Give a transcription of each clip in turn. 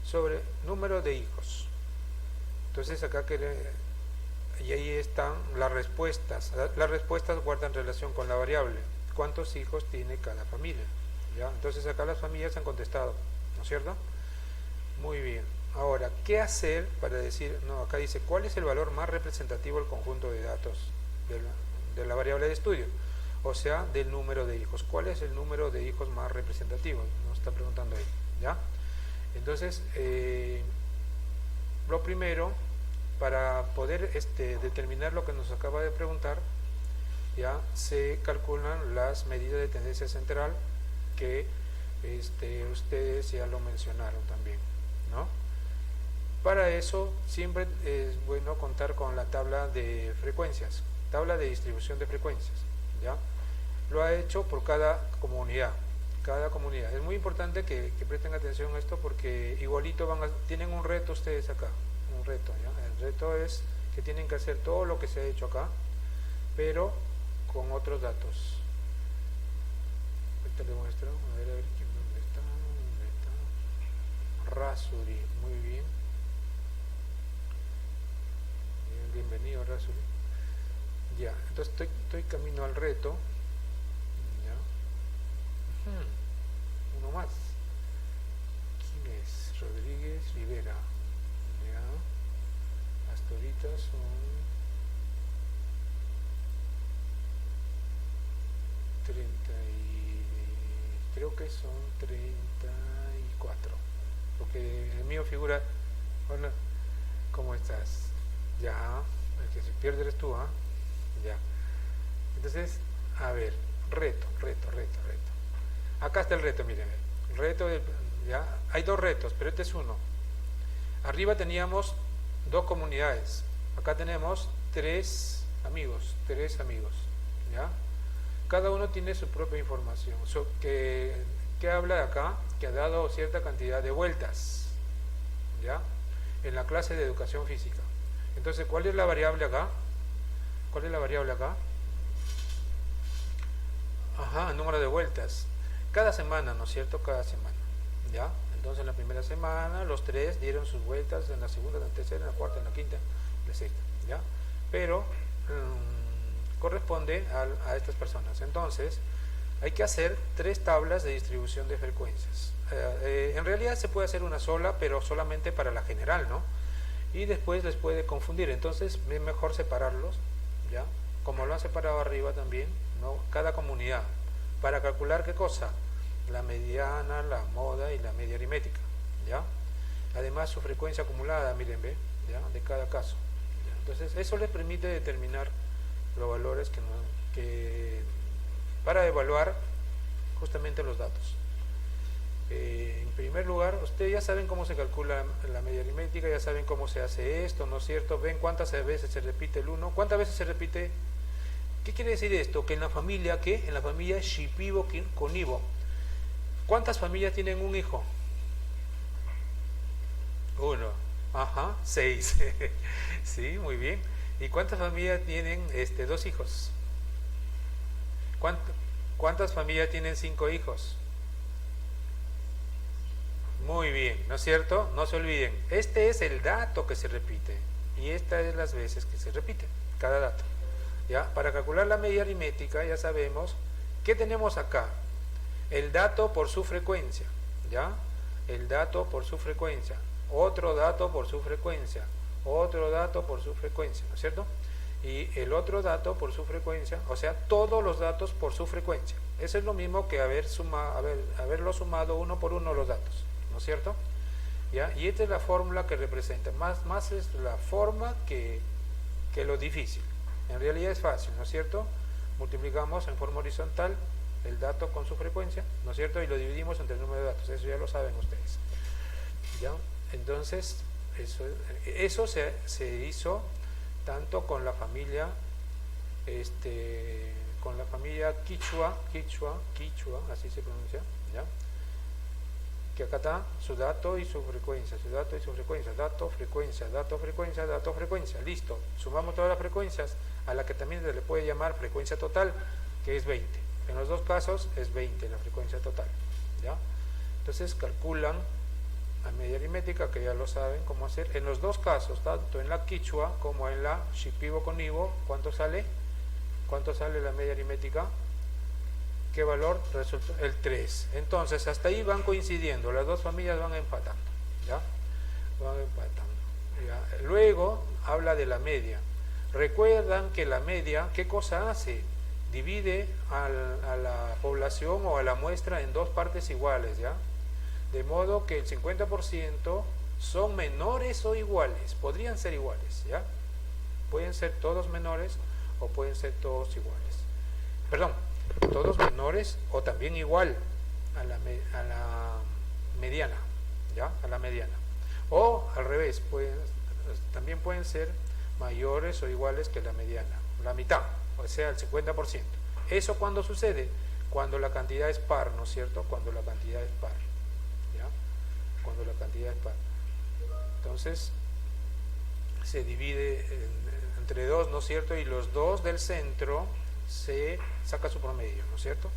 sobre número de hijos. Entonces acá y ahí están las respuestas. Las respuestas guardan relación con la variable. ¿Cuántos hijos tiene cada familia? ¿Ya? Entonces acá las familias han contestado, ¿no es cierto? Muy bien. Ahora, ¿qué hacer para decir, no, acá dice, ¿cuál es el valor más representativo del conjunto de datos de la variable de estudio? O sea, del número de hijos. ¿Cuál es el número de hijos más representativo? Nos está preguntando ahí, ¿ya? Entonces, lo primero, para poder determinar lo que nos acaba de preguntar, ya se calculan las medidas de tendencia central que ustedes ya lo mencionaron también, ¿no? Para eso siempre es bueno contar con la tabla de frecuencias, tabla de distribución de frecuencias, ¿ya? Lo ha hecho por cada comunidad. Es muy importante que presten atención a esto porque igualito tienen un reto ustedes acá, un reto, ¿ya? El reto es que tienen que hacer todo lo que se ha hecho acá, pero con otros datos. Ahorita le muestro, a ver dónde está. Rasuri, muy bien. Bienvenido, Rasuri. Ya, entonces estoy camino al reto. Ya. Uno más. ¿Quién es? Rodríguez Rivera. Ya. Hasta ahorita son 30 creo que son 34. Porque el mío figura. Hola, ¿cómo estás? Ya, el que se pierde eres tú, ¿ah? Ya. Entonces, a ver, reto. Acá está el reto, miren. El reto, ya, hay dos retos, pero este es uno. Arriba teníamos dos comunidades. Acá tenemos tres amigos, ¿ya? Cada uno tiene su propia información. ¿Qué habla de acá? Que ha dado cierta cantidad de vueltas, ¿ya? En la clase de educación física. Entonces, ¿cuál es la variable acá? Ajá, número de vueltas. Cada semana, ¿no es cierto? Cada semana, ¿ya? Entonces, en la primera semana, los tres dieron sus vueltas, en la segunda, en la tercera, en la cuarta, en la quinta, en la sexta, ¿ya? Pero corresponde a estas personas. Entonces, hay que hacer tres tablas de distribución de frecuencias. En realidad se puede hacer una sola, pero solamente para la general, ¿no? Y después les puede confundir, entonces es mejor separarlos, ¿ya? Como lo han separado arriba también, ¿no? Cada comunidad, para calcular ¿qué cosa? La mediana, la moda y la media aritmética, ¿ya? Además su frecuencia acumulada, miren, ¿ve? ¿Ya? De cada caso, ¿ya? Entonces eso les permite determinar los valores para evaluar justamente los datos. En primer lugar, ustedes ya saben cómo se calcula la media aritmética, ya saben cómo se hace esto, ¿no es cierto? Ven cuántas veces se repite el 1, cuántas veces se repite. ¿Qué quiere decir esto? Que en la familia, ¿qué? En la familia Shipibo con Ivo, ¿cuántas familias tienen un hijo? 1. Ajá, 6. Sí, muy bien. ¿Y cuántas familias tienen 2 hijos? ¿Cuántas familias tienen 5 hijos? Muy bien, ¿no es cierto? No se olviden, este es el dato que se repite y estas es las veces que se repite cada dato. ¿Ya? Para calcular la media aritmética ya sabemos ¿qué tenemos acá? El dato por su frecuencia, ¿ya? El dato por su frecuencia, otro dato por su frecuencia, otro dato por su frecuencia, ¿no es cierto? Y el otro dato por su frecuencia, o sea, todos los datos por su frecuencia. Eso es lo mismo que haberlo sumado uno por uno los datos, ¿no es cierto? ¿Ya? Y esta es la fórmula que representa, más es la forma que lo difícil. En realidad es fácil, ¿no es cierto? Multiplicamos en forma horizontal el dato con su frecuencia, ¿no es cierto? Y lo dividimos entre el número de datos, eso ya lo saben ustedes. ¿Ya? Entonces, eso se hizo tanto con la familia Quichua, así se pronuncia, ¿ya? Que acá está su dato y su frecuencia, dato, frecuencia, listo. Sumamos todas las frecuencias, a la que también se le puede llamar frecuencia total, que es 20. En los dos casos es 20 la frecuencia total, ¿ya? Entonces calculan La media aritmética, que ya lo saben cómo hacer. En los dos casos, tanto en la quichua como en la shipibo con ibo, ¿cuánto sale? ¿Cuánto sale la media aritmética? ¿Qué valor resulta? El 3. Entonces, hasta ahí van coincidiendo, las dos familias van empatando, ¿ya? Van empatando, ¿ya? Luego, habla de la media. Recuerdan que la media, ¿qué cosa hace? Divide a la población o a la muestra en dos partes iguales, ¿ya? De modo que el 50% son menores o iguales, podrían ser iguales, ¿ya? Pueden ser todos menores o pueden ser todos iguales. Perdón, todos menores o también igual a la mediana, ¿ya? A la mediana. O al revés, también pueden ser mayores o iguales que la mediana, la mitad, o sea, el 50%. ¿Eso cuándo sucede? Cuando la cantidad es par, ¿no es cierto? Cuando la cantidad es par, ¿ya? Cuando la cantidad es par. Entonces, se divide entre dos, ¿no es cierto? Y los dos del centro se saca su promedio, ¿no es cierto?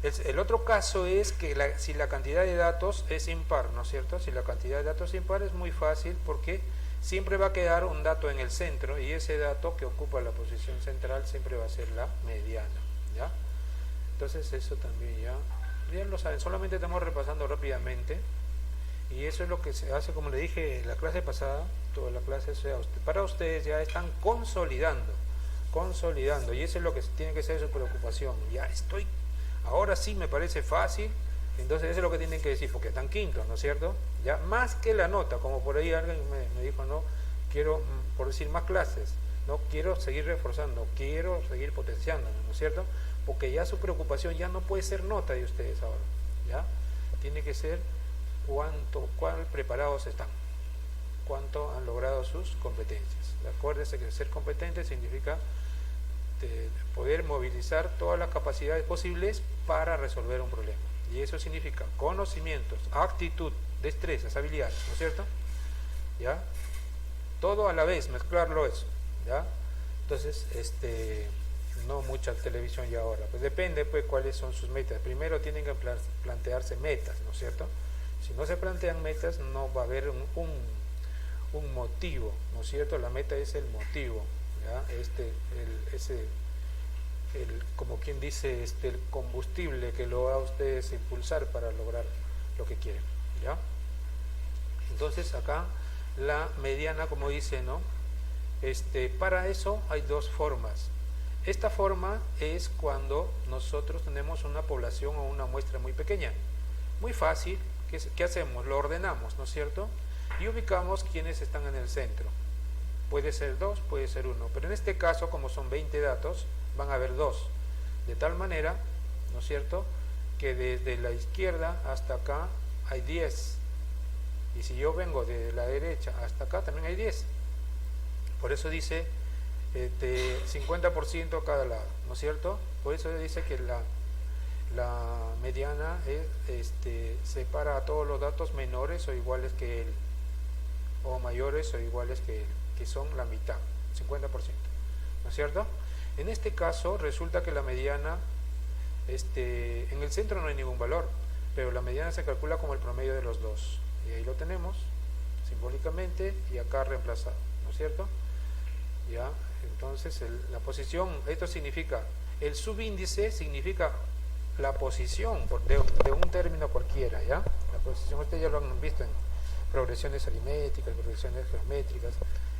El otro caso es que si la cantidad de datos es impar, ¿no es cierto? Si la cantidad de datos es impar es muy fácil porque siempre va a quedar un dato en el centro y ese dato que ocupa la posición central siempre va a ser la mediana, ¿ya? Entonces eso también ya lo saben, solamente estamos repasando rápidamente y eso es lo que se hace, como le dije la clase pasada, toda la clase, o sea, para ustedes ya están consolidando y eso es lo que tiene que ser su preocupación. Ahora sí me parece fácil, entonces eso es lo que tienen que decir, porque están quintos, ¿no es cierto? Ya más que la nota, como por ahí alguien me dijo, no, quiero, por decir, más clases, no quiero seguir reforzando, quiero seguir potenciándome, ¿no es cierto? Porque ya su preocupación ya no puede ser nota de ustedes ahora, ¿ya? Tiene que ser cuán preparados están, cuánto han logrado sus competencias. Acuérdense que ser competente significa poder movilizar todas las capacidades posibles para resolver un problema. Y eso significa conocimientos, actitud, destrezas, habilidades, ¿no es cierto? ¿Ya? Todo a la vez, mezclarlo eso, ¿ya? Entonces, no mucha televisión ya ahora. Pues depende, pues, cuáles son sus metas. Primero tienen que plantearse metas, ¿no es cierto? Si no se plantean metas, no va a haber un motivo, ¿no es cierto? La meta es el motivo, ¿ya? Como quien dice, el combustible que lo va a ustedes impulsar para lograr lo que quieren, ¿ya? Entonces acá la mediana, como dice, ¿no? Para eso hay dos formas. Esta forma es cuando nosotros tenemos una población o una muestra muy pequeña, muy fácil. ¿Qué hacemos? Lo ordenamos, ¿no es cierto? Y ubicamos quienes están en el centro. Puede ser 2, puede ser 1, pero en este caso, como son 20 datos, van a haber 2. De tal manera, ¿no es cierto?, que desde la izquierda hasta acá hay 10. Y si yo vengo de la derecha hasta acá, también hay 10. Por eso dice 50% a cada lado, ¿no es cierto? Por eso dice que la mediana separa a todos los datos menores o iguales que él, o mayores o iguales que él, que son la mitad, 50%, ¿no es cierto? En este caso resulta que la mediana, en el centro no hay ningún valor, pero la mediana se calcula como el promedio de los dos, y ahí lo tenemos simbólicamente y acá reemplazado, ¿no es cierto? Ya, entonces la posición, esto significa, el subíndice significa la posición de un término cualquiera, ¿ya? La posición, ustedes ya lo han visto en progresiones aritméticas, progresiones geométricas.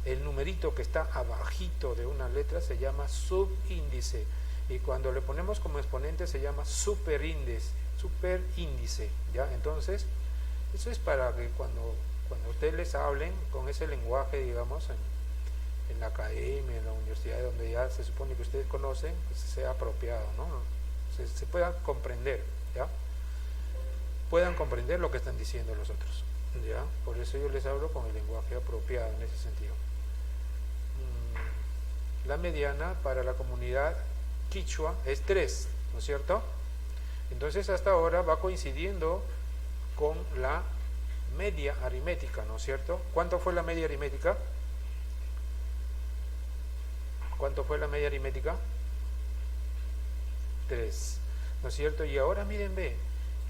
El numerito que está abajito de una letra se llama subíndice, y cuando le ponemos como exponente se llama superíndice, ¿ya? Entonces, eso es para que cuando ustedes les hablen con ese lenguaje, digamos, en la academia, en la universidad, donde ya se supone que ustedes conocen, pues sea apropiado, ¿no? Se pueda comprender, ¿ya? Puedan comprender lo que están diciendo los otros, ¿ya? Por eso yo les hablo con el lenguaje apropiado en ese sentido. La mediana para la comunidad quichua es 3, ¿no es cierto? Entonces hasta ahora va coincidiendo con la media aritmética, ¿no es cierto? ¿Cuánto fue la media aritmética? ¿Cuánto fue la media aritmética? 3, ¿no es cierto? Y ahora miren, ve,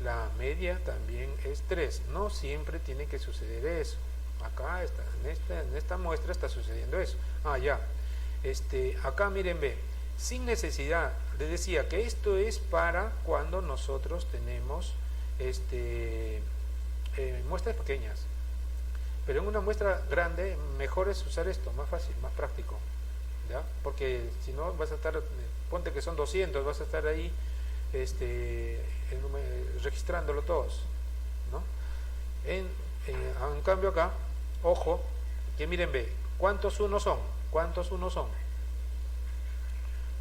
la media también es 3. No siempre tiene que suceder eso. Acá está, en esta muestra está sucediendo eso. Ya. Acá miren, ve, sin necesidad, les decía que esto es para cuando nosotros tenemos muestras pequeñas. Pero en una muestra grande, mejor es usar esto, más fácil, más práctico. ¿Ya? Porque si no vas a estar, ponte que son 200, vas a estar ahí registrándolo todos, ¿no? En cambio acá, ojo, que miren, ve, ¿cuántos unos son? ¿Cuántos unos son?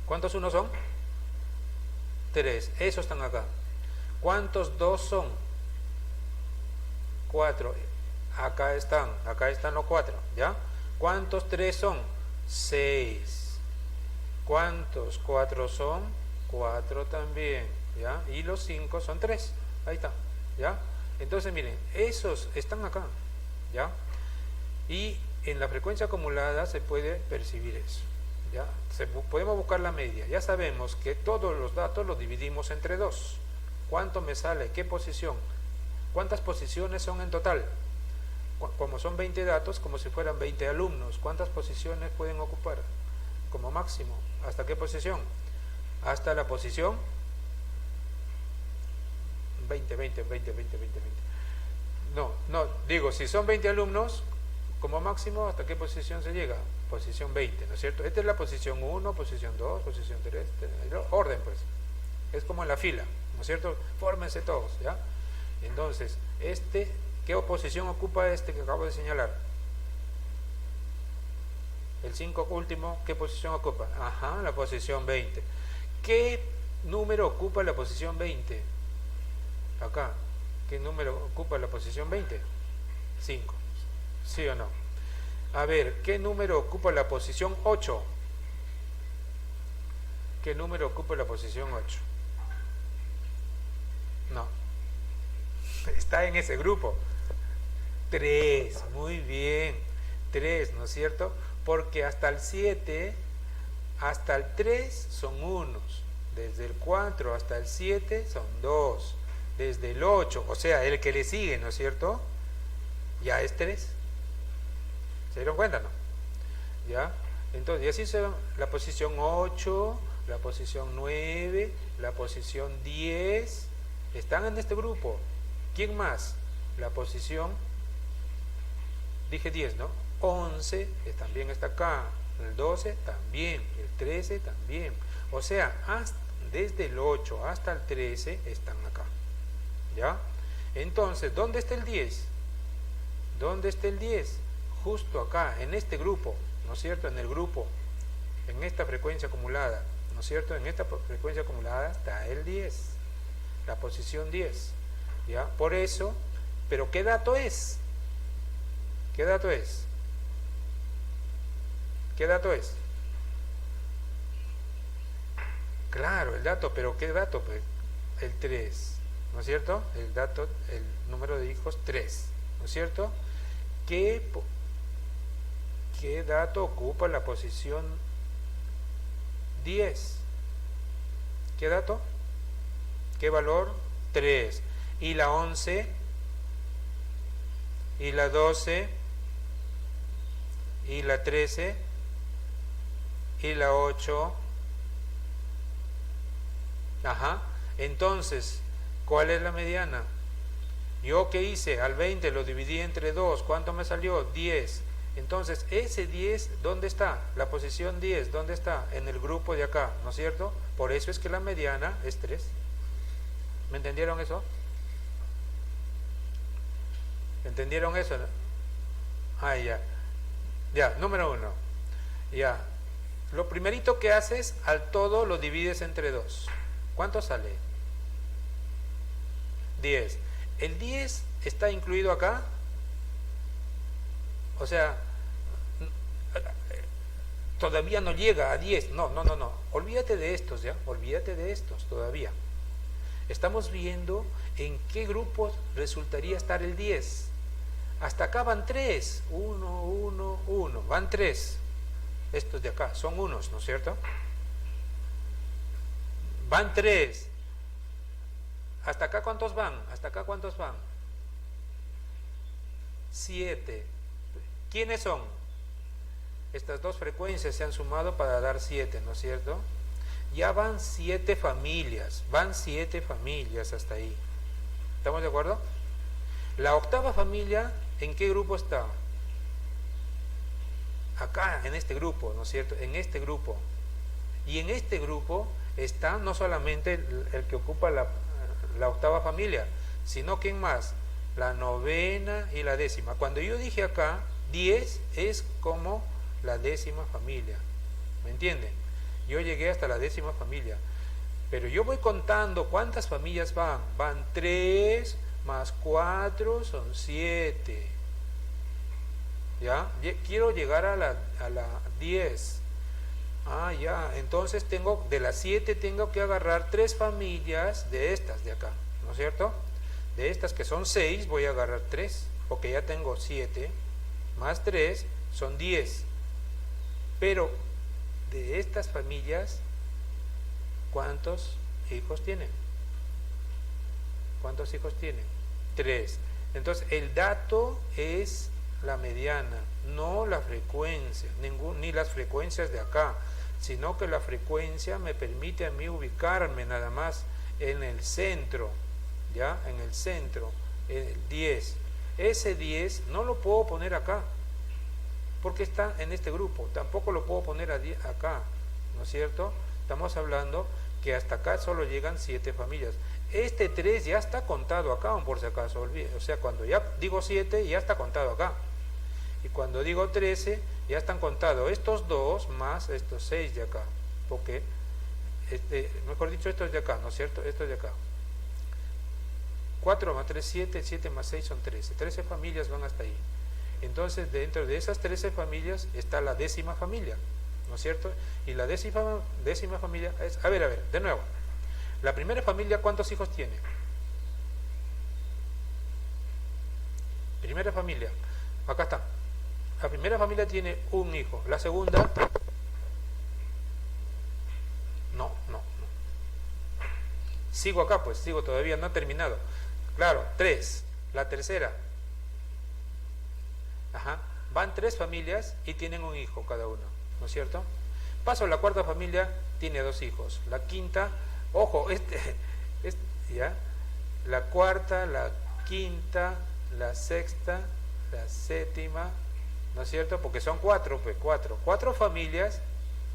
¿Cuántos unos son? 3, esos están acá. ¿Cuántos 2 son? 4, acá están los 4, ¿ya? ¿Cuántos 3 son? 6. ¿Cuántos 4 son? 4 también, ¿ya? Y los 5 son 3, ahí está, ¿ya? Entonces miren, esos están acá, ¿ya? Y en la frecuencia acumulada se puede percibir eso, ¿ya? Podemos buscar la media. Ya sabemos que todos los datos los dividimos entre 2. ¿Cuánto me sale? ¿Qué posición? ¿Cuántas posiciones son en total? Como son 20 datos, como si fueran 20 alumnos, ¿cuántas posiciones pueden ocupar? Como máximo. ¿Hasta qué posición? Hasta la posición 20. No, digo, si son 20 alumnos, como máximo, ¿hasta qué posición se llega? Posición 20, ¿no es cierto? Esta es la posición 1, posición 2, posición 3, orden pues. Es como en la fila, ¿no es cierto? Fórmense todos, ¿ya? Entonces, ¿qué posición ocupa que acabo de señalar? El 5 último, ¿qué posición ocupa? Ajá, la posición 20. ¿Qué número ocupa la posición 20? Acá, ¿qué número ocupa la posición 20? 5. ¿Sí o no? A ver, ¿qué número ocupa la posición 8? ¿Qué número ocupa la posición 8? No. Está en ese grupo. 3, muy bien. 3, ¿no es cierto? Porque hasta el 7, hasta el 3 son unos. Desde el 4 hasta el 7 son 2. Desde el 8, o sea, el que le sigue, ¿no es cierto? Ya es 3. ¿Se dieron cuenta, no? ¿Ya? Entonces, y así se va la posición 8, la posición 9, la posición 10. Están en este grupo. ¿Quién más? La posición, dije 10, ¿no? 11 también está acá. El 12 también. El 13 también. O sea, desde el 8 hasta el 13 están acá. ¿Ya? Entonces, ¿dónde está el 10? ¿Dónde está el 10? Justo acá, en este grupo, ¿no es cierto? En el grupo, en esta frecuencia acumulada, ¿no es cierto? En esta frecuencia acumulada está el 10, la posición 10, ¿ya? Por eso, ¿pero qué dato es? ¿Qué dato es? ¿Qué dato es? Claro, el dato, pero ¿qué dato? Pues el 3, ¿no es cierto? El dato, el número de hijos 3, ¿no es cierto? ¿Qué dato ocupa la posición 10? ¿Qué dato? ¿Qué valor? 3. ¿Y la 11? ¿Y la 12? ¿Y la 13? ¿Y la 8? Ajá. Entonces, ¿cuál es la mediana? ¿Yo qué hice? Al 20 lo dividí entre 2. ¿Cuánto me salió? 10. Entonces, ese 10, ¿dónde está? La posición 10, ¿dónde está? En el grupo de acá, ¿no es cierto? Por eso es que la mediana es 3. ¿Me entendieron eso? ¿Entendieron eso? Ya. Ya, número 1. Ya. Lo primerito que haces, al todo lo divides entre 2. ¿Cuánto sale? 10. ¿El 10 está incluido acá? O sea, todavía no llega a 10. No. Olvídate de estos, ¿ya? Olvídate de estos todavía. Estamos viendo en qué grupos resultaría estar el 10. Hasta acá van 3. 1. Van 3. Estos de acá son unos, ¿no es cierto? Van 3. ¿Hasta acá cuántos van? ¿Hasta acá cuántos van? 7. ¿Quiénes son? Estas dos frecuencias se han sumado para dar 7, ¿no es cierto? Ya van 7 familias, hasta ahí. ¿Estamos de acuerdo? La octava familia, ¿en qué grupo está? Acá, en este grupo, ¿no es cierto? En este grupo. Y en este grupo está no solamente el que ocupa la octava familia, sino ¿quién más? La novena y la décima. Cuando yo dije acá, 10 es como la décima familia. ¿Me entienden? Yo llegué hasta la décima familia. Pero yo voy contando cuántas familias van. Van 3 más 4 son 7. ¿Ya? Quiero llegar a la 10. Ah, ya. Entonces de las 7 tengo que agarrar 3 familias de estas de acá. ¿No es cierto? De estas que son 6 voy a agarrar 3. Porque ya tengo 7 más 3 son 10. Pero de estas familias, ¿cuántos hijos tienen? ¿Cuántos hijos tienen? 3. Entonces el dato es la mediana, no la frecuencia, ni las frecuencias de acá, sino que la frecuencia me permite a mí ubicarme nada más en el centro, ¿ya? En el centro, en el 10. Ese 10 no lo puedo poner acá, porque está en este grupo, tampoco lo puedo poner acá, ¿no es cierto? Estamos hablando que hasta acá solo llegan 7 familias. Este 3 ya está contado acá, por si acaso, o sea, cuando ya digo 7 ya está contado acá. Y cuando digo 13 ya están contados estos 2 más estos 6 de acá, porque, mejor dicho, estos de acá, ¿no es cierto? Estos de acá. 4 más 3, 7, 7 más 6 son 13. 13 familias van hasta ahí. Entonces, dentro de esas 13 familias está la décima familia, ¿no es cierto? Y la décima familia es, a ver, de nuevo. La primera familia, ¿cuántos hijos tiene? Primera familia, acá está. La primera familia tiene un hijo. La segunda, no. Sigo acá, pues, todavía no he terminado. Claro, 3. La tercera, van 3 familias y tienen un hijo cada uno, ¿no es cierto? Paso a la cuarta familia, tiene 2 hijos. La quinta, ojo, ¿ya? La cuarta, la quinta, la sexta, la séptima, ¿no es cierto? Porque son 4, pues 4 familias,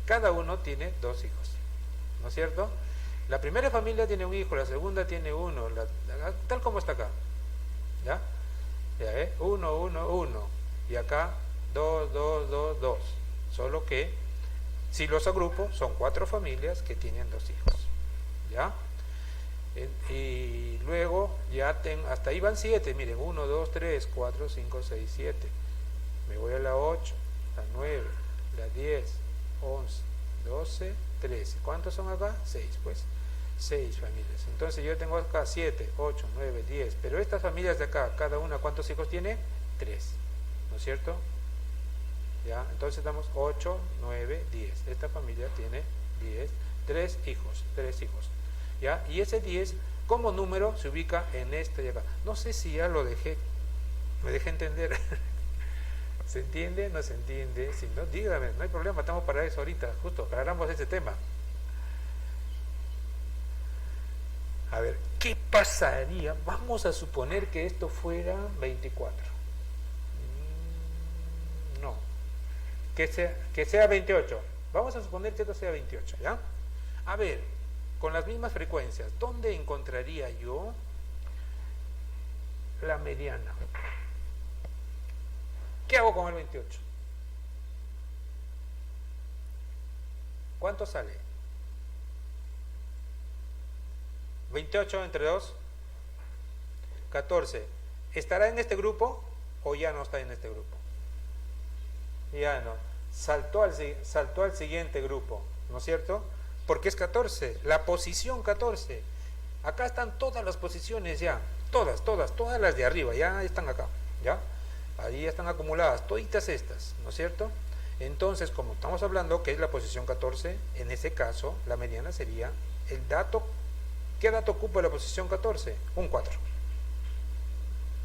cada uno tiene 2 hijos, ¿no es cierto? La primera familia tiene un hijo, la segunda tiene uno, tal como está acá, ¿ya? Ya, 1, 1, 1, y acá 2, 2, 2, 2, solo que si los agrupo son 4 familias que tienen 2 hijos, ¿ya? Y luego ya hasta ahí van 7, miren, 1, 2, 3, 4, 5, 6, 7, me voy a la 8, la 9, la 10, 11, 12, 13, ¿cuántos son acá? 6, pues, 6 familias. Entonces yo tengo acá 7, 8, 9, 10, pero estas familias de acá, cada una, ¿cuántos hijos tiene? 3, ¿no es cierto? ¿Ya? Entonces damos 8, 9, 10. Esta familia tiene 10, 3 hijos, ¿ya? Y ese 10 como número se ubica en este de acá. No sé si ya me dejé entender. ¿Se entiende? ¿No se entiende? Si no, dígame, no hay problema, estamos para eso ahorita, justo, aclaramos ese tema. A ver, ¿qué pasaría? Vamos a suponer que esto fuera 24. No. Que sea 28. Vamos a suponer que esto sea 28, ¿ya? A ver, con las mismas frecuencias, ¿dónde encontraría yo la mediana? ¿Qué hago con el 28? ¿Cuánto sale? 28 entre 2, 14. ¿Estará en este grupo o ya no está en este grupo? Ya no. Saltó al siguiente grupo, ¿no es cierto? Porque es 14, la posición 14. Acá están todas las posiciones ya, todas las de arriba, ya están acá, ¿ya? Ahí ya están acumuladas, toditas estas, ¿no es cierto? Entonces, como estamos hablando que es la posición 14, en ese caso, la mediana sería el dato ¿Qué dato ocupa la posición 14? Un 4.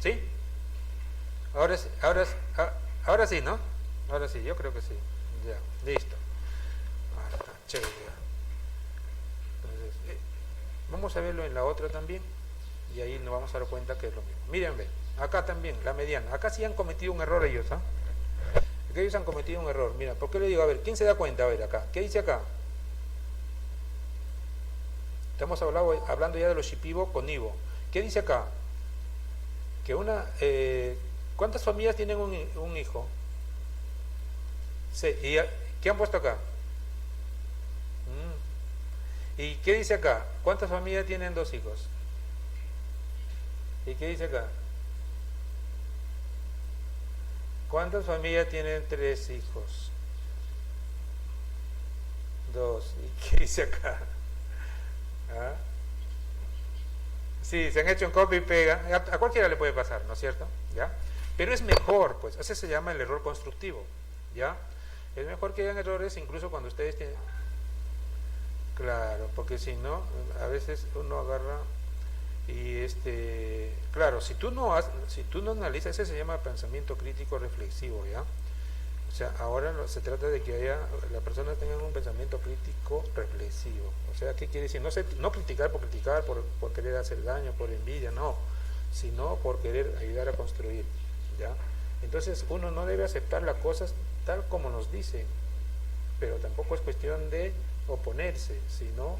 ¿Sí? Ahora sí, ¿no? Ahora sí, yo creo que sí. Ya, listo. Ah, está chévere. Entonces, vamos a verlo en la otra también. Y ahí nos vamos a dar cuenta que es lo mismo. Miren, ven, acá también, la mediana. Acá sí han cometido un error ellos, ¿ah? Que ellos han cometido un error. Mira, ¿por qué le digo? A ver, ¿quién se da cuenta? A ver, acá. ¿Qué dice acá? Estamos hablando ya de los Shipibo con Ivo. ¿Qué dice acá? Que ¿cuántas familias tienen un hijo? Sí. ¿Y qué han puesto acá? ¿Y qué dice acá? ¿Cuántas familias tienen 2 hijos? ¿Y qué dice acá? ¿Cuántas familias tienen 3 hijos? 2. ¿Y qué dice acá? ¿Ah? Sí, se han hecho un copy y pega. A cualquiera le puede pasar, ¿no es cierto? ¿Ya? Pero es mejor, pues, ese se llama el error constructivo, ¿ya? Es mejor que hagan errores incluso cuando ustedes tienen... Claro, porque si no, a veces uno agarra y claro, si tú no analizas, ese se llama pensamiento crítico reflexivo, ¿ya? O sea, ahora se trata de que la persona tenga un pensamiento crítico reflexivo. O sea, ¿qué quiere decir? No criticar, por querer hacer daño, por envidia, no, sino por querer ayudar a construir, ¿ya? Entonces uno no debe aceptar las cosas tal como nos dicen, pero tampoco es cuestión de oponerse, sino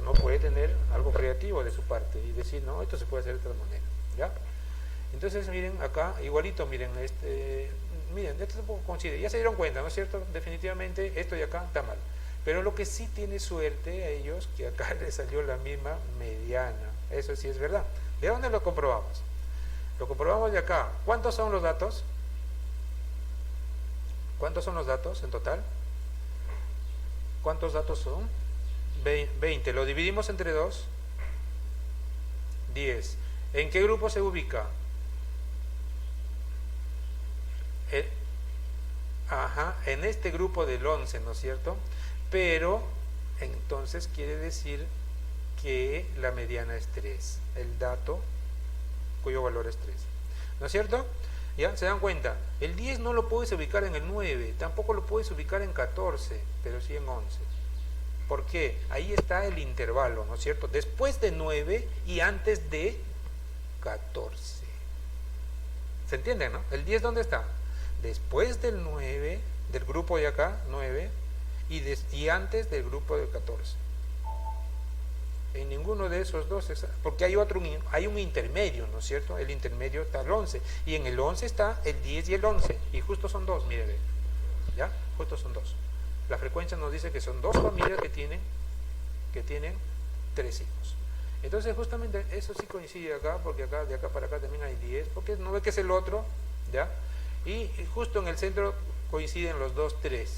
no puede tener algo creativo de su parte y decir, no, esto se puede hacer de otra manera, ¿ya? Entonces miren acá, igualito, miren, miren, esto se coincide, ya se dieron cuenta, ¿no es cierto? Definitivamente esto de acá está mal, pero lo que sí tiene suerte a ellos, que acá les salió la misma mediana, eso sí es verdad. ¿De dónde lo comprobamos? Lo comprobamos de acá. ¿Cuántos son los datos? ¿Cuántos son los datos en total? ¿Cuántos datos son? 20. ¿Lo dividimos entre 2? 10. ¿En qué grupo se ubica? En este grupo del 11, ¿no es cierto? Pero, entonces quiere decir que la mediana es 3. El dato cuyo valor es 3. ¿No es cierto? ¿Ya? ¿Se dan cuenta? El 10 no lo puedes ubicar en el 9, tampoco lo puedes ubicar en 14, pero sí en 11. ¿Por qué? Ahí está el intervalo, ¿no es cierto? Después de 9 y antes de 14. ¿Se entiende, no? ¿El 10 dónde está? Después del 9, del grupo de acá, 9, y antes del grupo de 14. En ninguno de esos dos, porque hay un intermedio, ¿no es cierto? El intermedio está el 11, y en el 11 está el 10 y el 11, y justo son 2, mire, ¿ya? Justo son 2. La frecuencia nos dice que son 2 familias que tienen 3 hijos. Entonces justamente eso sí coincide acá, porque acá, de acá para acá también hay 10, porque no ve que es el otro, ¿ya? Y justo en el centro coinciden los 2, 3,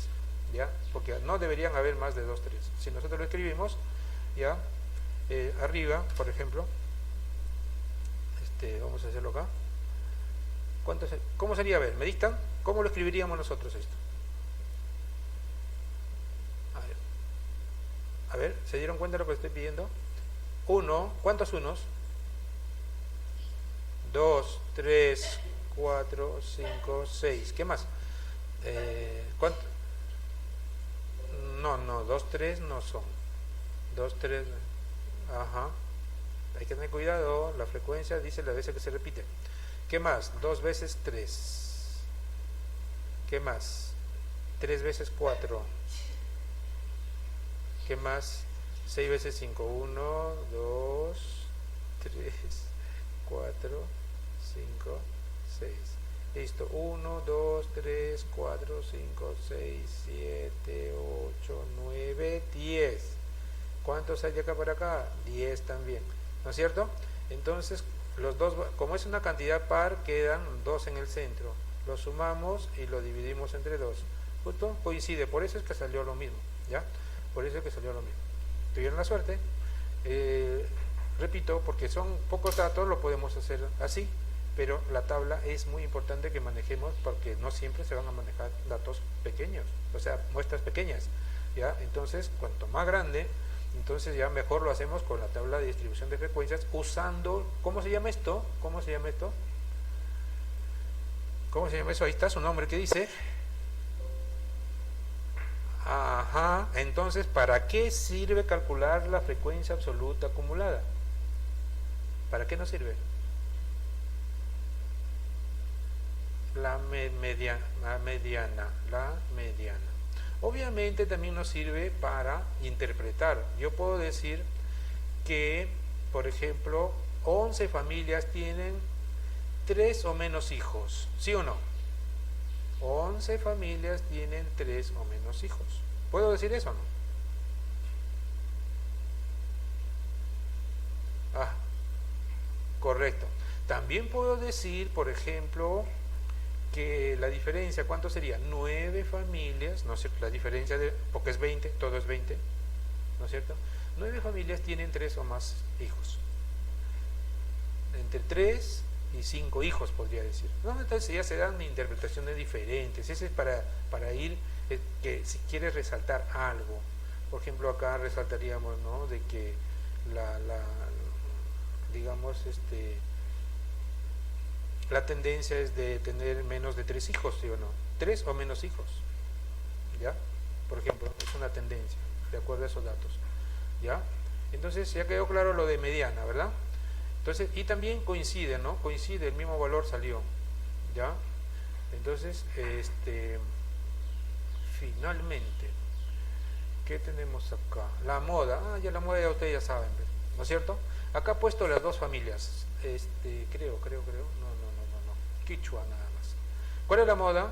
¿ya? Porque no deberían haber más de 2, 3. Si nosotros lo escribimos, ¿ya? Arriba, por ejemplo, vamos a hacerlo acá. ¿Cómo sería? A ver, ¿me dictan? ¿Cómo lo escribiríamos nosotros esto? A ver, ¿se dieron cuenta de lo que estoy pidiendo? 1, ¿cuántos unos? 2, 3, 4, 5, 6. ¿Qué más? ¿Cuánto? No, 2, 3 no son. 2, 3. Ajá. Hay que tener cuidado. La frecuencia dice las veces que se repite. ¿Qué más? 2 veces 3. ¿Qué más? 3 veces 4. ¿Qué más? 6 veces 5. 1, 2, 3, 4, 5, 6. Listo. 1, 2, 3, 4, 5, 6, 7, 8, 9, 10. ¿Cuántos hay de acá para acá? 10 también. ¿No es cierto? Entonces, los dos, como es una cantidad par, quedan 2 en el centro. Lo sumamos y lo dividimos entre 2. Justo coincide. Por eso es que salió lo mismo. ¿Ya? Por eso es que salió lo mismo. ¿Tuvieron la suerte? Repito, porque son pocos datos, lo podemos hacer así, pero la tabla es muy importante que manejemos porque no siempre se van a manejar datos pequeños, o sea, muestras pequeñas, ¿ya? Entonces, cuanto más grande, Entonces ya mejor lo hacemos con la tabla de distribución de frecuencias usando, ¿cómo se llama esto? ¿Cómo se llama esto? ¿Cómo se llama eso? Ahí está su nombre, ¿qué dice? Ajá, entonces, ¿para qué sirve calcular la frecuencia absoluta acumulada? ¿Para qué nos sirve? La mediana. Obviamente también nos sirve para interpretar. Yo puedo decir que, por ejemplo, 11 familias tienen 3 o menos hijos, ¿sí o no? 11 familias tienen 3 o menos hijos. ¿Puedo decir eso o no? Ah, correcto. También puedo decir, por ejemplo, que la diferencia, ¿cuánto sería? 9 familias, ¿no es cierto? La diferencia, porque es 20, todo es 20, ¿no es cierto? 9 familias tienen 3 o más hijos. Entre 3 y 5 hijos, podría decir. No, entonces ya se dan interpretaciones diferentes. Ese es para ir, que si quieres resaltar algo. Por ejemplo, acá resaltaríamos, ¿no? De que digamos, la tendencia es de tener menos de 3 hijos, ¿sí o no? 3 o menos hijos, ¿ya? Por ejemplo, es una tendencia, de acuerdo a esos datos, ¿ya? Entonces ya quedó claro lo de mediana, ¿verdad? Entonces, y también coincide, ¿no? Coincide, el mismo valor salió, ¿ya? Entonces, finalmente, ¿qué tenemos acá? La moda, ya la moda ya ustedes ya saben, ¿no es cierto? Acá he puesto las dos familias, creo, no, Quichua nada más. ¿Cuál es la moda?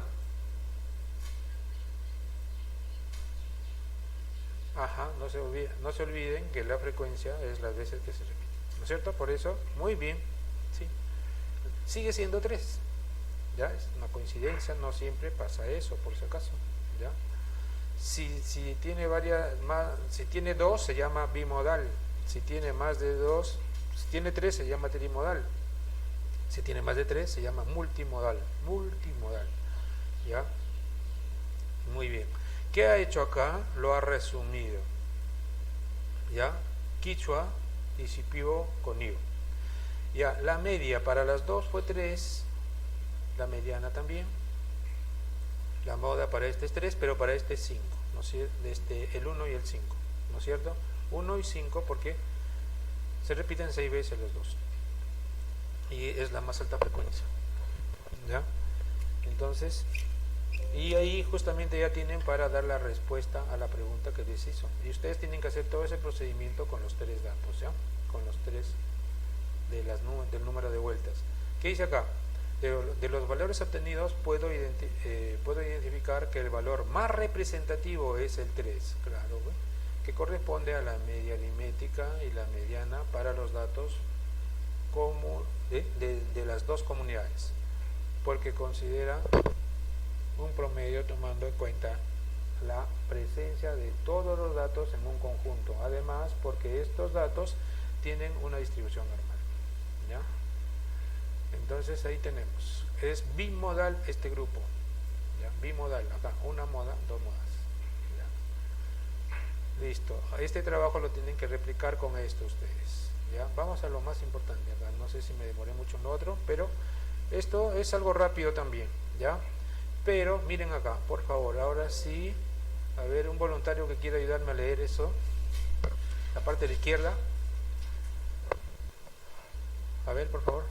Ajá, no se olviden que la frecuencia es las veces que se repite, ¿no es cierto? Por eso, muy bien, ¿sí? Sigue siendo 3, ¿ya? Es una coincidencia, no siempre pasa eso, por si acaso, ¿ya? Si tiene si tiene 2 se llama bimodal, si tiene más de 2, si tiene 3 se llama trimodal, si tiene más de 3 se llama multimodal, ¿ya? Muy bien. ¿Qué ha hecho acá? Lo ha resumido, ¿ya? Quichua y Shipibo con Ivo. Ya, la media para las dos fue 3, la mediana también. La moda para este es 3, pero para este es 5, ¿no es cierto? El 1 y el 5, ¿no es cierto? 1 y 5 porque se repiten 6 veces los dos. Y es la más alta frecuencia, ¿ya? Entonces, y ahí justamente ya tienen para dar la respuesta a la pregunta que les hizo. Y ustedes tienen que hacer todo ese procedimiento con los 3 datos, ¿ya? Con los 3 del número de vueltas. ¿Qué dice acá? De los valores obtenidos puedo identificar que el valor más representativo es el 3, claro, ¿ve? Que corresponde a la media aritmética y la mediana para los datos de las dos comunidades, porque considera un promedio tomando en cuenta la presencia de todos los datos en un conjunto, además porque estos datos tienen una distribución normal, ¿ya? Entonces ahí tenemos, es bimodal este grupo, ¿ya? Bimodal, acá, una moda, 2 modas, ¿ya? Listo, este trabajo lo tienen que replicar con esto ustedes, ¿ya? Vamos a lo más importante acá, no sé si me demoré mucho en lo otro, pero esto es algo rápido también, ¿ya? Pero miren acá, por favor, ahora sí, a ver, un voluntario que quiera ayudarme a leer eso, la parte de la izquierda, a ver, por favor.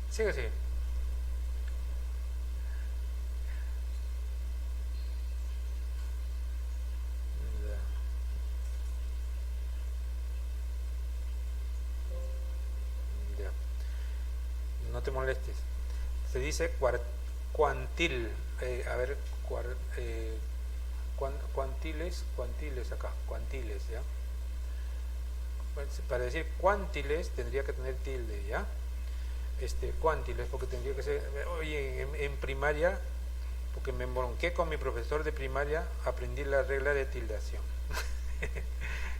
Sigue, sigue. Ya. No te molestes. Se dice cuantil. A ver, cuantiles acá. Cuantiles, ¿ya? para decir cuántiles tendría que tener tilde, ¿ya? Cuántiles, porque tendría que ser, oye, en primaria, porque me embronqué con mi profesor de primaria, aprendí la regla de tildación.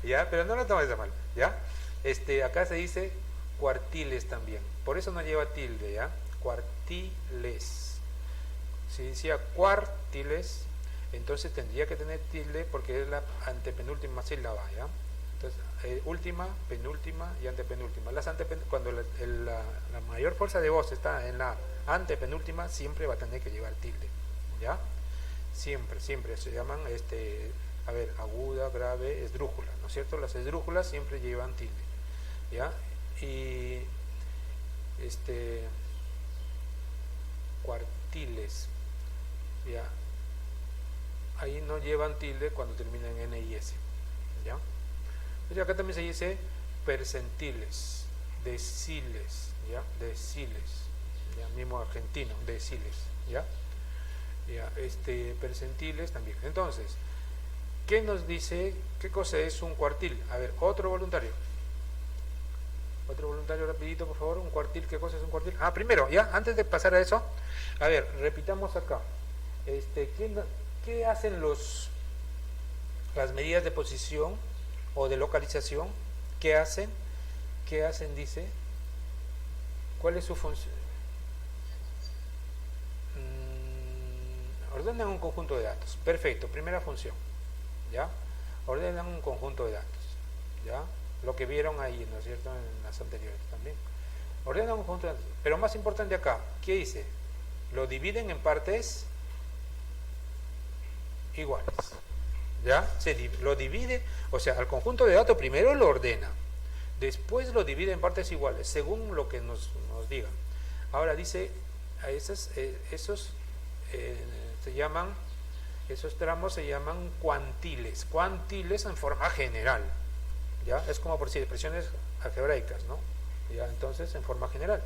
¿Ya? Pero no lo tomes de mal, ¿ya? Acá se dice cuartiles también, por eso no lleva tilde, ¿ya? Cuartiles. Si decía cuartiles, entonces tendría que tener tilde porque es la antepenúltima sílaba, ¿ya? Entonces, última, penúltima y antepenúltima. Cuando la mayor fuerza de voz está en la antepenúltima, siempre va a tener que llevar tilde, ¿ya? Siempre, siempre se llaman, a ver, aguda, grave, esdrújula, ¿no es cierto? Las esdrújulas siempre llevan tilde, ¿ya? Y, cuartiles, ¿ya? Ahí no llevan tilde cuando terminan en N y S, ¿ya? Y acá también se dice percentiles, deciles, ¿ya? Deciles, ¿ya? Mismo argentino, deciles, ¿ya? Ya, percentiles también. Entonces, ¿qué nos dice? ¿Qué cosa es un cuartil? A ver, otro voluntario. Otro voluntario rapidito, por favor. Un cuartil, ¿qué cosa es un cuartil? Ah, primero, ya, antes de pasar a eso, a ver, repitamos acá. ¿Qué hacen las medidas de posición o de localización? ¿Qué hacen? ¿Qué hacen, dice? ¿Cuál es su función? Ordenan un conjunto de datos. Perfecto, primera función, ¿ya? Ordenan un conjunto de datos, ¿ya? Lo que vieron ahí, ¿no es cierto? En las anteriores también. Ordenan un conjunto de datos. Pero más importante acá, ¿qué dice? Lo dividen en partes iguales, ¿ya? Lo divide, o sea, al conjunto de datos primero lo ordena, después lo divide en partes iguales, según lo que nos diga. Ahora dice, a esos tramos se llaman cuantiles, cuantiles en forma general, ¿ya? Es como por decir expresiones algebraicas, ¿no? ¿Ya? Entonces, en forma general.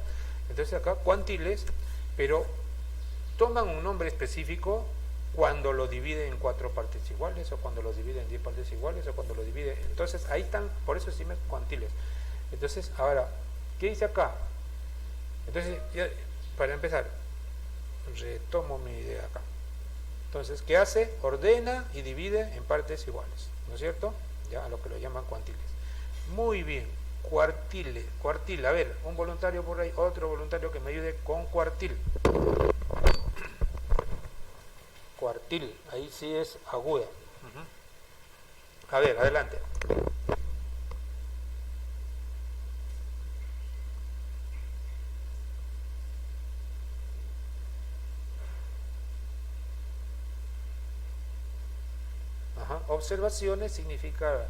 Entonces acá, cuantiles, pero toman un nombre específico cuando lo divide en 4 partes iguales, o cuando lo divide en 10 partes iguales, o cuando lo divide, entonces ahí están, por eso se llaman cuantiles. Entonces, ahora, ¿qué dice acá? Entonces, ya, para empezar, retomo mi idea acá. Entonces, ¿qué hace? Ordena y divide en partes iguales, ¿no es cierto? Ya, a lo que lo llaman cuantiles. Muy bien, cuartil, a ver, un voluntario por ahí, otro voluntario que me ayude con cuartil. Cuartil, ahí sí es aguda. A ver, adelante. Observaciones significa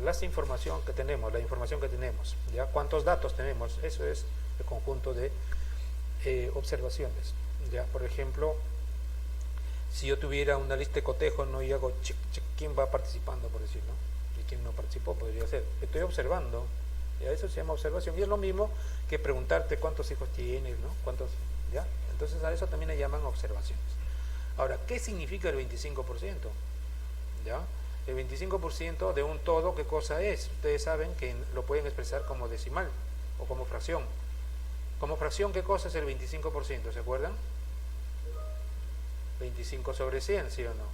las información que tenemos, la información que tenemos, ¿ya? ¿Cuántos datos tenemos? Eso es el conjunto de observaciones, ¿ya? Por ejemplo, si yo tuviera una lista de cotejo, no, y hago check, quién va participando, por decir, ¿no? Y quién no participó, podría ser. Estoy observando, ¿ya? Eso se llama observación, y es lo mismo que preguntarte cuántos hijos tienes, ¿no? ¿Cuántos? ¿Ya? Entonces a eso también le llaman observaciones. Ahora, ¿qué significa el 25%? ¿Ya? El 25% de un todo, ¿qué cosa es? Ustedes saben que lo pueden expresar como decimal o como fracción. Como fracción, ¿qué cosa es el 25%? ¿Se acuerdan? 25 sobre 100, ¿sí o no?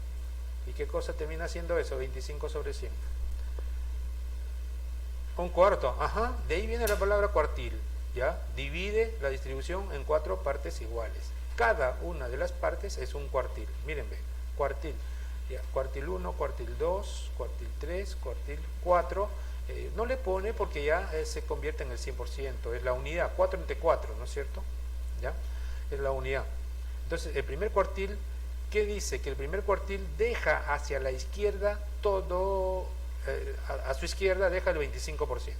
¿Y qué cosa termina siendo eso? 25 sobre 100. Un cuarto, ajá, de ahí viene la palabra cuartil, ¿ya? Divide la distribución en 4 partes iguales. Cada una de las partes es un cuartil. Miren, ve, cuartil. Ya, cuartil 1, cuartil 2, cuartil 3, cuartil 4. No le pone porque ya se convierte en el 100%. Es la unidad, 4 entre 4, ¿no es cierto? ¿Ya? Es la unidad. Entonces, el primer cuartil, ¿qué dice? Que el primer cuartil deja hacia la izquierda todo, a su izquierda deja el 25%.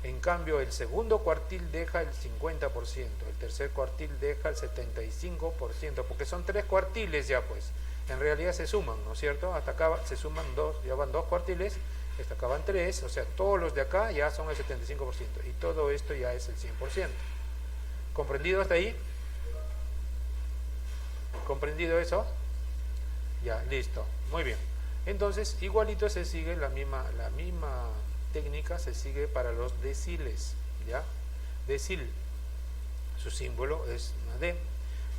En cambio, el segundo cuartil deja el 50%, el tercer cuartil deja el 75%, porque son 3 cuartiles ya, pues. En realidad se suman, ¿no es cierto? Hasta acá se suman 2, ya van 2 cuartiles, hasta acá van 3, o sea, todos los de acá ya son el 75%, y todo esto ya es el 100%. ¿Comprendido hasta ahí? ¿Comprendido eso? Ya, listo, muy bien. Entonces, igualito se sigue la misma técnica se sigue para los deciles, ¿ya? Decil, su símbolo es una D,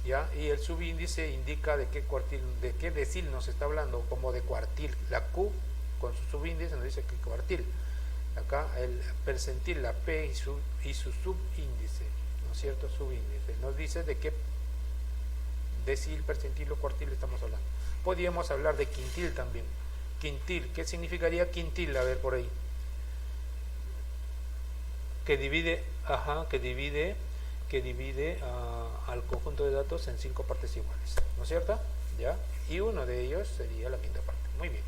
¿ya? Y el subíndice indica de qué decil nos está hablando, como de cuartil. La Q con su subíndice nos dice que cuartil. Acá el percentil, la P y su subíndice, ¿no es cierto? Subíndice. Nos dice de qué decil, percentil o cuartil estamos hablando. Podríamos hablar de quintil también. Quintil, ¿qué significaría quintil? A ver por ahí. Que divide al conjunto de datos en 5 partes iguales, ¿no es cierto? ¿Ya? Y uno de ellos sería la quinta parte. Muy bien.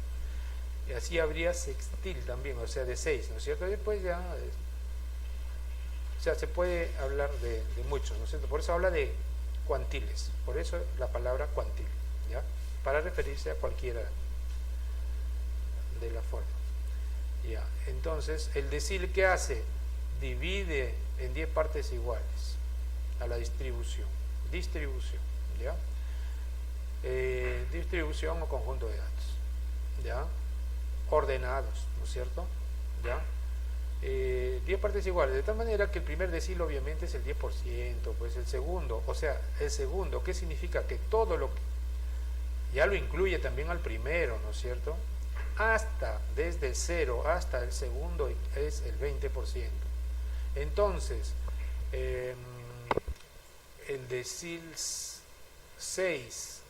Y así habría sextil también, o sea, de 6, ¿no es cierto? Después ya, o sea, se puede hablar de muchos, ¿no es cierto? Por eso habla de cuantiles, por eso la palabra cuantil, ¿ya? Para referirse a cualquiera de la forma. Ya, entonces, el decil, ¿qué hace? Divide en 10 partes iguales a la distribución, ¿ya? Distribución o conjunto de datos, ¿ya? Ordenados, ¿no es cierto? ¿Ya? 10 partes iguales, de tal manera que el primer decil obviamente es el 10%, pues el segundo, o sea, el segundo, ¿qué significa? Que todo lo que ya lo incluye también al primero, ¿no es cierto? Desde el 0 hasta el segundo es el 20%. Entonces, el decil 6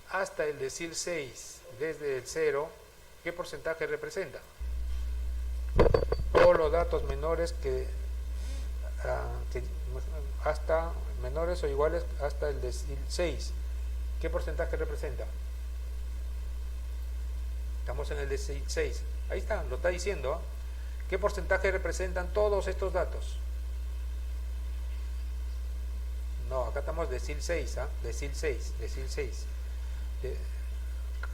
hasta el decil 6, desde el 0, ¿qué porcentaje representa? Todos los datos menores que hasta menores o iguales hasta el decil 6, ¿qué porcentaje representa? Estamos en el decil 6, ahí está, lo está diciendo, ¿eh? ¿Qué porcentaje representan todos estos datos? No, acá estamos decil 6, ¿ah? Decil 6.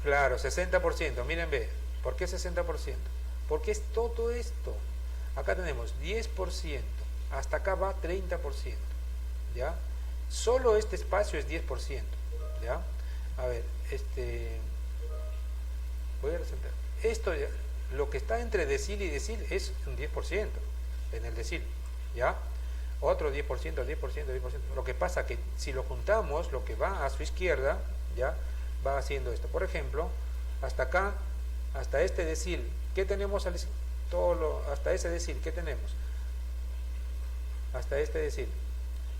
Claro, 60%, miren, ve, ¿por qué 60%? Porque es todo esto. Acá tenemos 10%, hasta acá va 30%, ¿ya? Solo este espacio es 10%, ¿ya? A ver, voy a resaltar. Esto, lo que está entre decil y decil es un 10% en el decil, ¿ya? Otro 10%, 10%, 10%. Lo que pasa que si lo juntamos, lo que va a su izquierda, ¿ya? Va haciendo esto. Por ejemplo, hasta acá, hasta este decil, ¿qué tenemos? Hasta ese decil, ¿qué tenemos? Hasta este decil.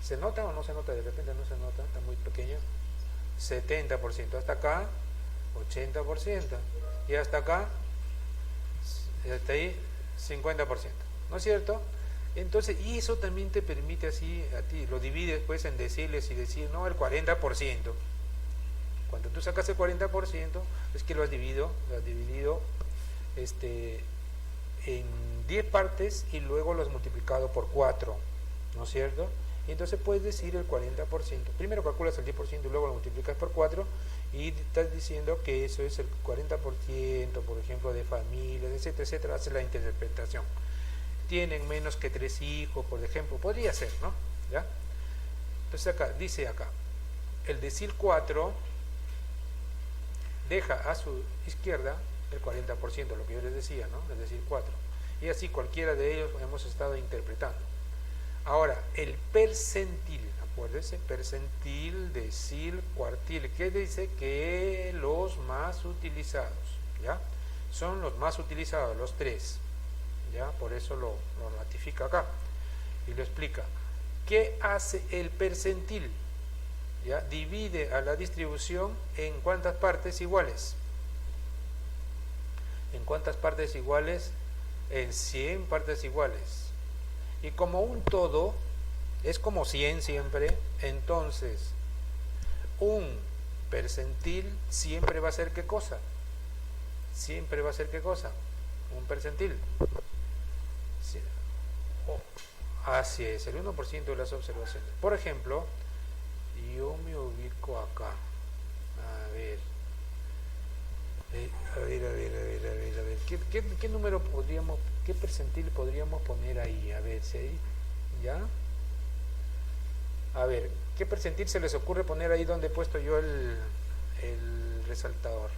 ¿Se nota o no se nota? De repente no se nota, está muy pequeño. 70%. Hasta acá, 80%. Y hasta acá, hasta ahí, 50%. ¿No es cierto? Entonces, y eso también te permite así a ti, lo divides pues en deciles y decir, no, el 40%. Cuando tú sacas el 40%, es que lo has dividido en 10 partes y luego lo has multiplicado por 4, ¿no es cierto? Y entonces puedes decir el 40%. Primero calculas el 10% y luego lo multiplicas por 4 y estás diciendo que eso es el 40%, por ejemplo, de familias, etcétera, etcétera, hace la interpretación. Tienen menos que 3 hijos, por ejemplo, podría ser, ¿no? ¿Ya? Entonces acá, dice acá, el decil 4 deja a su izquierda el 40%, lo que yo les decía, ¿no? Es decir, 4. Y así cualquiera de ellos hemos estado interpretando. Ahora, el percentil, acuérdense, percentil, decil, cuartil, ¿qué dice? Que los más utilizados, ¿ya? Son los más utilizados, los 3, ¿ya? Por eso lo ratifica acá y lo explica. ¿Qué hace el percentil? ¿Ya? Divide a la distribución en ¿cuántas partes iguales? ¿En cuántas partes iguales? En 100 partes iguales. Y como un todo es como 100 siempre, entonces un percentil siempre va a ser ¿qué cosa? Siempre va a ser ¿qué cosa? Un percentil. Sí. Así es, el 1% de las observaciones. Por ejemplo, yo me ubico acá. A ver. ¿Qué número podríamos, qué percentil podríamos poner ahí? A ver, ¿sí? ¿Ya? A ver, ¿qué percentil se les ocurre poner ahí donde he puesto yo el resaltador?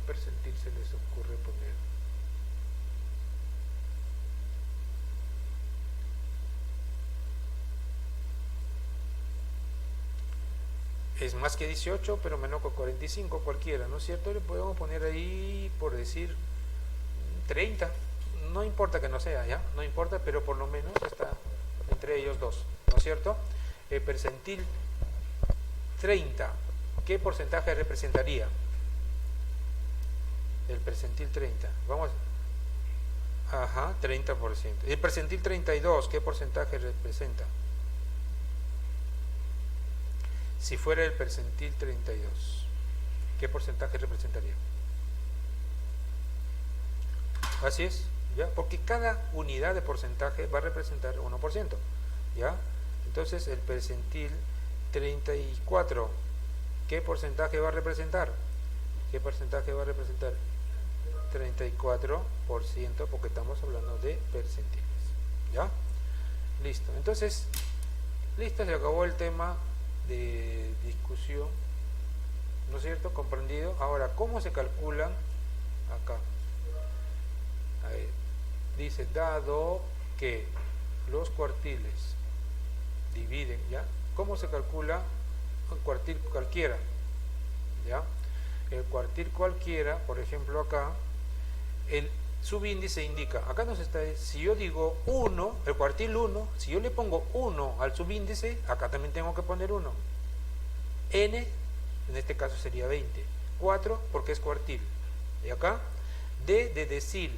percentil se les ocurre poner? Es más que 18, pero menos que 45, cualquiera, ¿no es cierto? Le podemos poner ahí, por decir, 30. No importa que no sea, ¿ya? No importa, pero por lo menos está entre ellos dos, ¿no es cierto? El percentil 30, ¿qué porcentaje representaría? El percentil 30, vamos, ajá, 30%. El percentil 32, ¿qué porcentaje representa? Si fuera el percentil 32, ¿qué porcentaje representaría? Así es, ¿ya? Porque cada unidad de porcentaje va a representar 1%, ¿ya? Entonces el percentil 34, ¿qué porcentaje va a representar? ¿Qué porcentaje va a representar? 34%, porque estamos hablando de percentiles, ¿ya? Listo, entonces, listo, se acabó el tema de discusión, ¿no es cierto? Comprendido. Ahora, ¿cómo se calculan? Acá dice, dado que los cuartiles dividen, ¿ya? ¿Cómo se calcula un cuartil cualquiera? ¿Ya? El cuartil cualquiera, por ejemplo acá, el subíndice indica, acá nos está, si yo digo 1, el cuartil 1, si yo le pongo 1 al subíndice, acá también tengo que poner 1. N, en este caso sería 20. 4 porque es cuartil. Y acá, D de decil,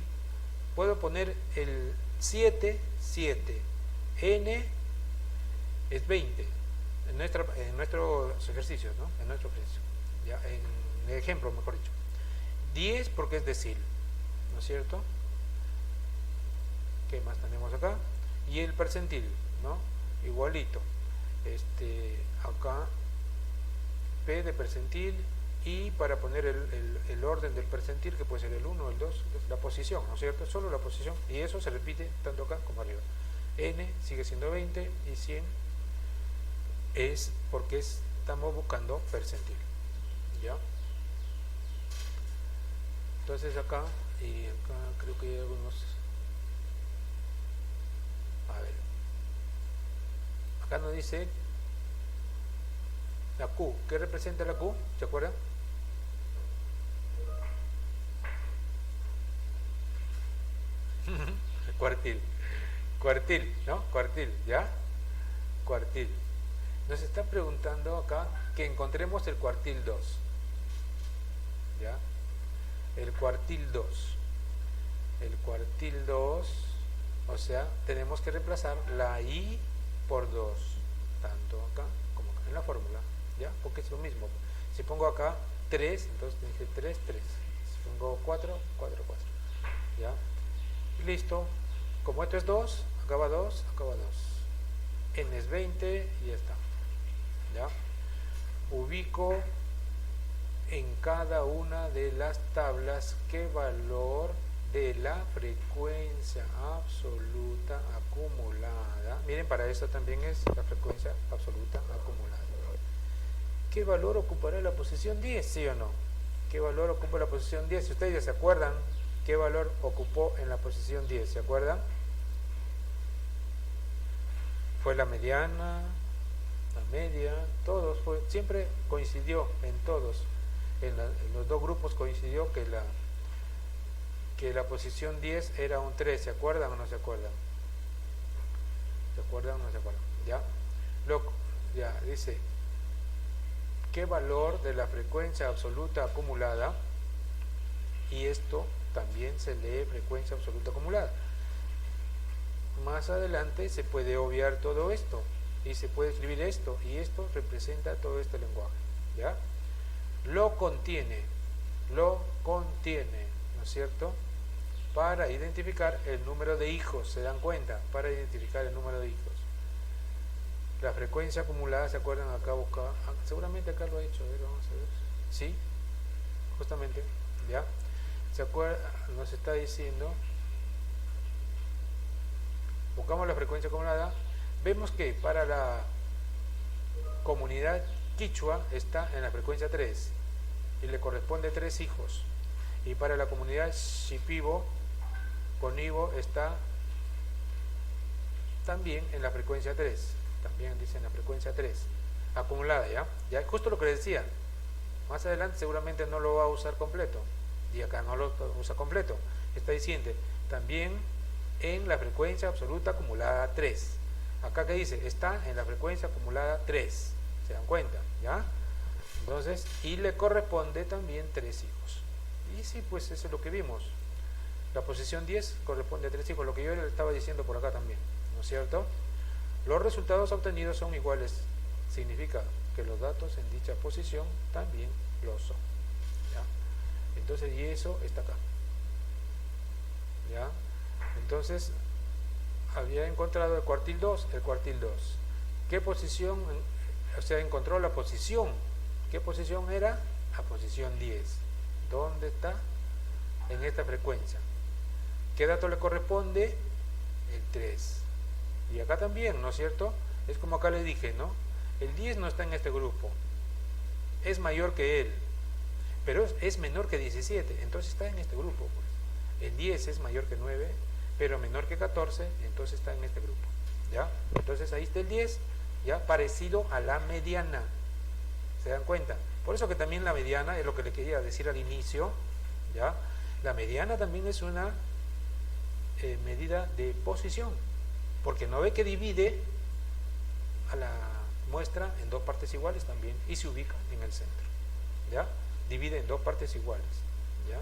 puedo poner el 7, 7. N es 20. En nuestros ejercicios, ¿no? En nuestro ejercicio. Ya, en el ejemplo, mejor dicho. 10 porque es decil, ¿no es cierto? ¿Qué más tenemos acá? Y el percentil, ¿no? Igualito. Acá P de percentil, y para poner el orden del percentil, que puede ser el 1 o el 2, es la posición, ¿no es cierto? Solo la posición, y eso se repite tanto acá como arriba. N sigue siendo 20 y 100 es porque estamos buscando percentil, ¿ya? Entonces acá, y acá creo que hay algunos, a ver, acá nos dice la Q. ¿Qué representa la Q? ¿Se acuerdan? Cuartil. Cuartil, ¿no? Cuartil, ¿ya? Cuartil. Nos está preguntando acá que encontremos el cuartil 2. ¿Ya? El cuartil 2. El cuartil 2, o sea, tenemos que reemplazar la I por 2, tanto acá como acá en la fórmula, ¿ya? Porque es lo mismo. Si pongo acá 3, entonces dije 3, 3. Si pongo 4, 4, 4. ¿Ya? Y listo. Como esto es 2, acá va 2, acá va 2. N es 20 y ya está. ¿Ya? Ubico en cada una de las tablas qué valor de la frecuencia absoluta acumulada. Miren, para eso también es la frecuencia absoluta acumulada. ¿Qué valor ocupará la posición 10? ¿Sí o no? ¿Qué valor ocupa la posición 10? Si ustedes ya se acuerdan, ¿qué valor ocupó en la posición 10? ¿Se acuerdan? Fue la mediana, la media, todos, siempre coincidió en todos. En los dos grupos coincidió que la posición 10 era un 3, ¿se acuerdan o no se acuerdan? ¿Se acuerdan o no se acuerdan? ¿Ya? Ya, dice, ¿qué valor de la frecuencia absoluta acumulada? Y esto también se lee frecuencia absoluta acumulada. Más adelante se puede obviar todo esto y se puede escribir esto, y esto representa todo este lenguaje, ¿ya? Lo contiene, ¿no es cierto? Para identificar el número de hijos, ¿se dan cuenta? Para identificar el número de hijos. La frecuencia acumulada, ¿se acuerdan? Acá buscaba, seguramente acá lo he hecho, a ver, vamos a ver. ¿Sí? Justamente, ¿ya? ¿Se acuerdan? Nos está diciendo, buscamos la frecuencia acumulada, vemos que para la comunidad quichua está en la frecuencia 3 y le corresponde 3 hijos. Y para la comunidad Shipibo, Conibo está también en la frecuencia 3. También dice en la frecuencia 3. Acumulada, ¿ya? Ya, justo lo que le decía. Más adelante seguramente no lo va a usar completo. Y acá no lo usa completo. Está diciendo también en la frecuencia absoluta acumulada 3. Acá que dice, está en la frecuencia acumulada 3. ¿Se dan cuenta? ¿Ya? Entonces, y le corresponde también 3 hijos. Y sí, pues eso es lo que vimos. La posición 10 corresponde a 3 hijos, lo que yo le estaba diciendo por acá también, ¿no es cierto? Los resultados obtenidos son iguales. Significa que los datos en dicha posición también lo son. ¿Ya? Entonces, y eso está acá. ¿Ya? Entonces, había encontrado el cuartil 2, ¿Qué posición? O sea, encontró la posición. ¿Qué posición era? A posición 10. ¿Dónde está? En esta frecuencia. ¿Qué dato le corresponde? El 3. Y acá también, ¿no es cierto? Es como acá le dije, ¿no? El 10 no está en este grupo. Es mayor que él. Pero es menor que 17. Entonces está en este grupo, pues. El 10 es mayor que 9, pero menor que 14, entonces está en este grupo. ¿Ya? Entonces ahí está el 10, ya parecido a la mediana. ¿Se dan cuenta? Por eso que también la mediana, es lo que le quería decir al inicio, ¿ya? La mediana también es una medida de posición, porque no ve que divide a la muestra en 2 partes iguales también y se ubica en el centro. ¿Ya? Divide en 2 partes iguales. ¿Ya?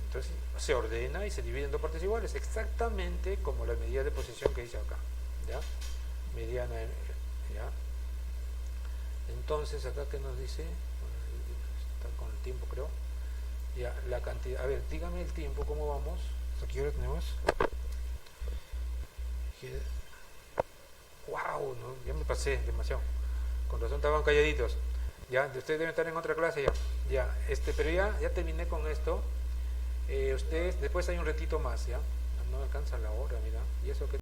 Entonces se ordena y se divide en 2 partes iguales, exactamente como la medida de posición que dice acá. ¿Ya? Mediana. ¿Ya? Entonces acá que nos dice, está con el tiempo creo, ya la cantidad, a ver, dígame el tiempo, ¿cómo vamos? ¿Hasta qué hora tenemos? Wow, no, ya me pasé demasiado, con razón estaban calladitos. Ya, ustedes deben estar en otra clase ya, pero ya terminé con esto. Ustedes, después hay un retito más, ya, no alcanza la hora, mira, y eso que